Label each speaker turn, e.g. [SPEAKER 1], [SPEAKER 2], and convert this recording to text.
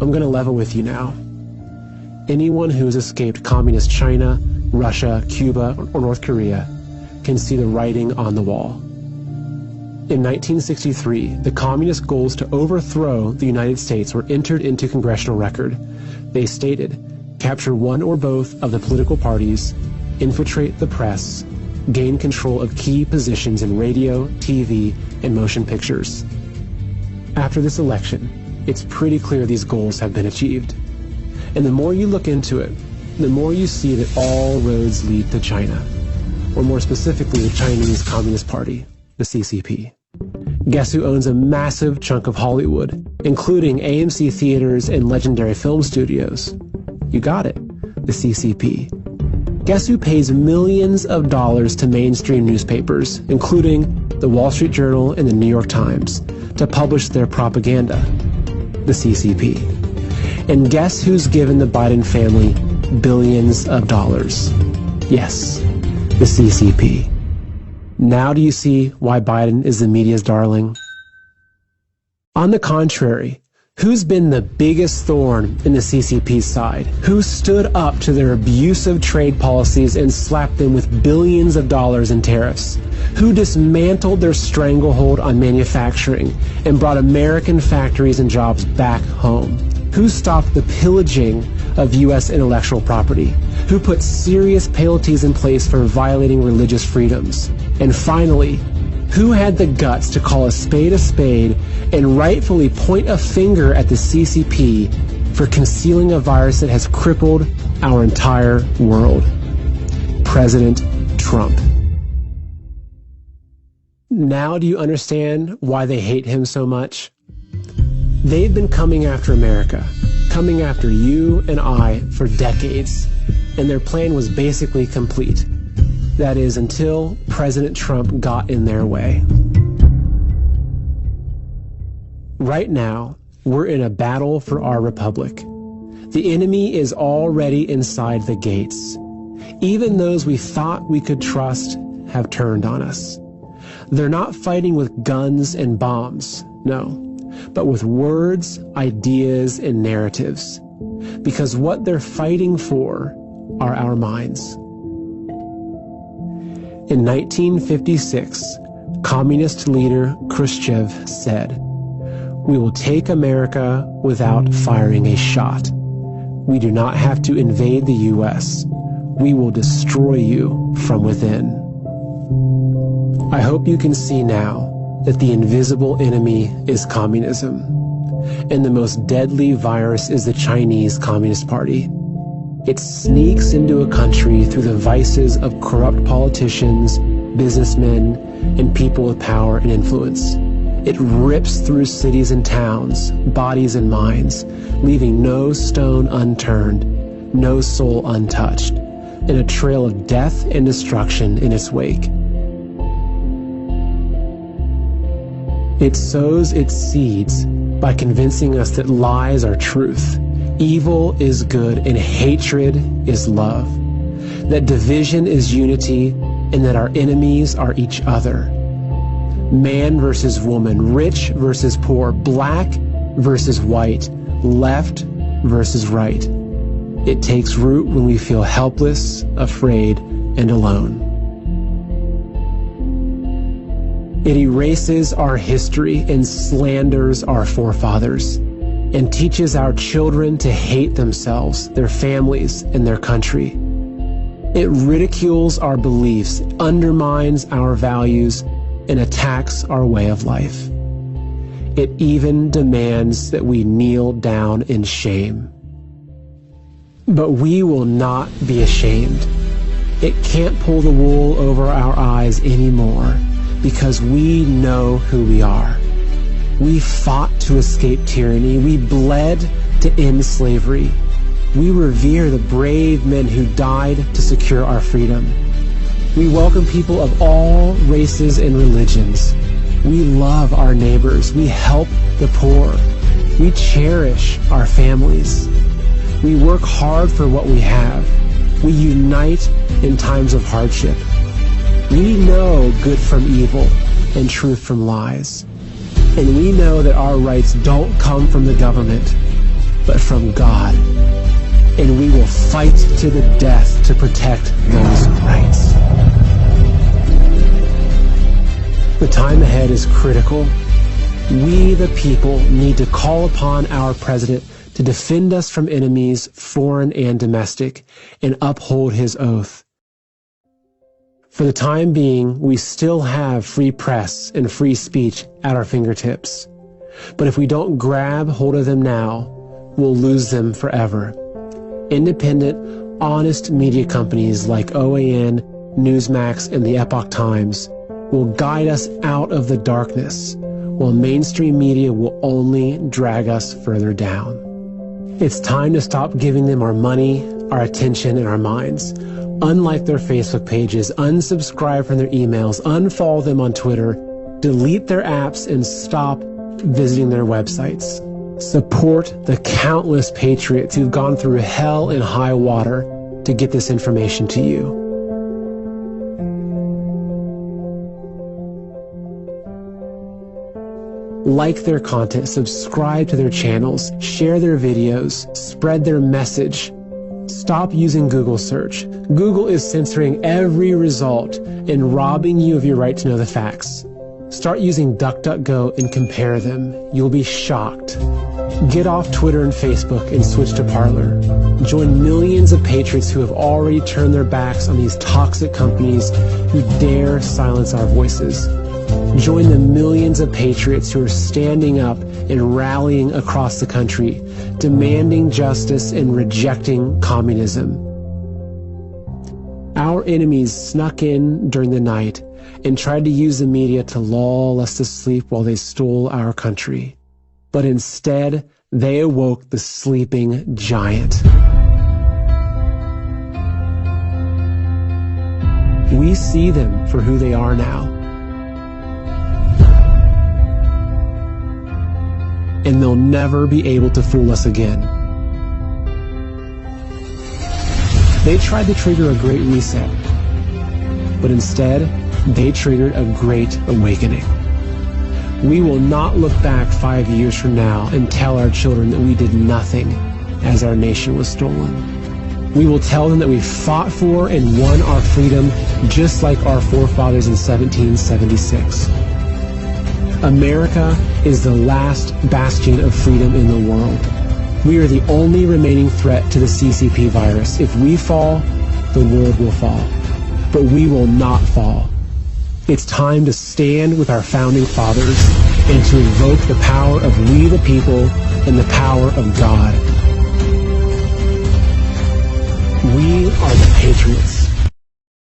[SPEAKER 1] I'm going to level with you now. Anyone who has escaped communist China, Russia, Cuba, or North Korea can see the writing on the wall. In 1963, the communist goals to overthrow the United States were entered into congressional record. They stated, capture one or both of the political parties, infiltrate the press, gain control of key positions in radio, TV, and motion pictures. After this election, it's pretty clear these goals have been achieved. And the more you look into it, the more you see that all roads lead to China, or more specifically the Chinese Communist Party, the CCP. Guess who owns a massive chunk of Hollywood, including AMC theaters and legendary film studios? You got it, the CCP. Guess who pays millions of dollars to mainstream newspapers, including the Wall Street Journal and the New York Times, to publish their propaganda? The CCP. And guess who's given the Biden family billions of dollars? Yes, the CCP. Now do you see why Biden is the media's darling? On the contrary, who's been the biggest thorn in the CCP's side? Who stood up to their abusive trade policies and slapped them with billions of dollars in tariffs? Who dismantled their stranglehold on manufacturing and brought American factories and jobs back home? Who stopped the pillaging of U.S. intellectual property? Who put serious penalties in place for violating religious freedoms? And finally, who had the guts to call a spade and rightfully point a finger at the CCP for concealing a virus that has crippled our entire world? President Trump. Now do you understand why they hate him so much? They've been coming after America, coming after you and I for decades, and their plan was basically complete. That is, until President Trump got in their way. Right now, we're in a battle for our republic. The enemy is already inside the gates. Even those we thought we could trust have turned on us. They're not fighting with guns and bombs, no, but with words, ideas, and narratives. Because what they're fighting for are our minds. In 1956, communist leader Khrushchev said, "We will take America without firing a shot. We do not have to invade the U.S. We will destroy you from within." I hope you can see now that the invisible enemy is communism, and the most deadly virus is the Chinese Communist Party. It sneaks into a country through the vices of corrupt politicians, businessmen, and people with power and influence. It rips through cities and towns, bodies and minds, leaving no stone unturned, no soul untouched, and a trail of death and destruction in its wake. It sows its seeds by convincing us that lies are truth, evil is good, and hatred is love, that division is unity, and that our enemies are each other. Man versus woman, rich versus poor, black versus white, left versus right. It takes root when we feel helpless, afraid, and alone. It erases our history and slanders our forefathers, and teaches our children to hate themselves, their families, and their country. It ridicules our beliefs, undermines our values, and attacks our way of life. It even demands that we kneel down in shame. But we will not be ashamed. It can't pull the wool over our eyes anymore, because we know who we are. We fought to escape tyranny. We bled to end slavery. We revere the brave men who died to secure our freedom. We welcome people of all races and religions. We love our neighbors. We help the poor. We cherish our families. We work hard for what we have. We unite in times of hardship. We know good from evil and truth from lies. And we know that our rights don't come from the government. but from God. And we will fight to the death to protect those rights. The time ahead is critical. We, the people, need to call upon our president to defend us from enemies, foreign and domestic, and uphold his oath. For the time being, we still have free press and free speech at our fingertips. But if we don't grab hold of them now, we'll lose them forever. Independent, honest media companies like OAN, Newsmax, and the Epoch Times will guide us out of the darkness, while mainstream media will only drag us further down. It's time to stop giving them our money, our attention, and our minds. Unlike their Facebook pages, unsubscribe from their emails, unfollow them on Twitter, delete their apps, and stop visiting their websites. Support the countless patriots who've gone through hell and high water to get this information to you. Like their content, subscribe to their channels, share their videos, spread their message. Stop using Google search. Google is censoring every result and robbing you of your right to know the facts. Start using DuckDuckGo and compare them. You'll be shocked. Get off Twitter and Facebook and switch to Parler. Join millions of patriots who have already turned their backs on these toxic companies who dare silence our voices. Join the millions of patriots who are standing up and rallying across the country, demanding justice and rejecting communism. Our enemies snuck in during the night and tried to use the media to lull us to sleep while they stole our country. But instead, they awoke the sleeping giant. We see them for who they are now. And they'll never be able to fool us again. They tried to trigger a great reset, but instead, they triggered a great awakening. We will not look back 5 years from now and tell our children that we did nothing as our nation was stolen. We will tell them that we fought for and won our freedom just like our forefathers in 1776. America is the last bastion of freedom in the world. We are the only remaining threat to the CCP virus. If we fall, the world will fall. But we will not fall. It's time to stand with our founding fathers and to invoke the power of we the people and the power of God. We are the patriots.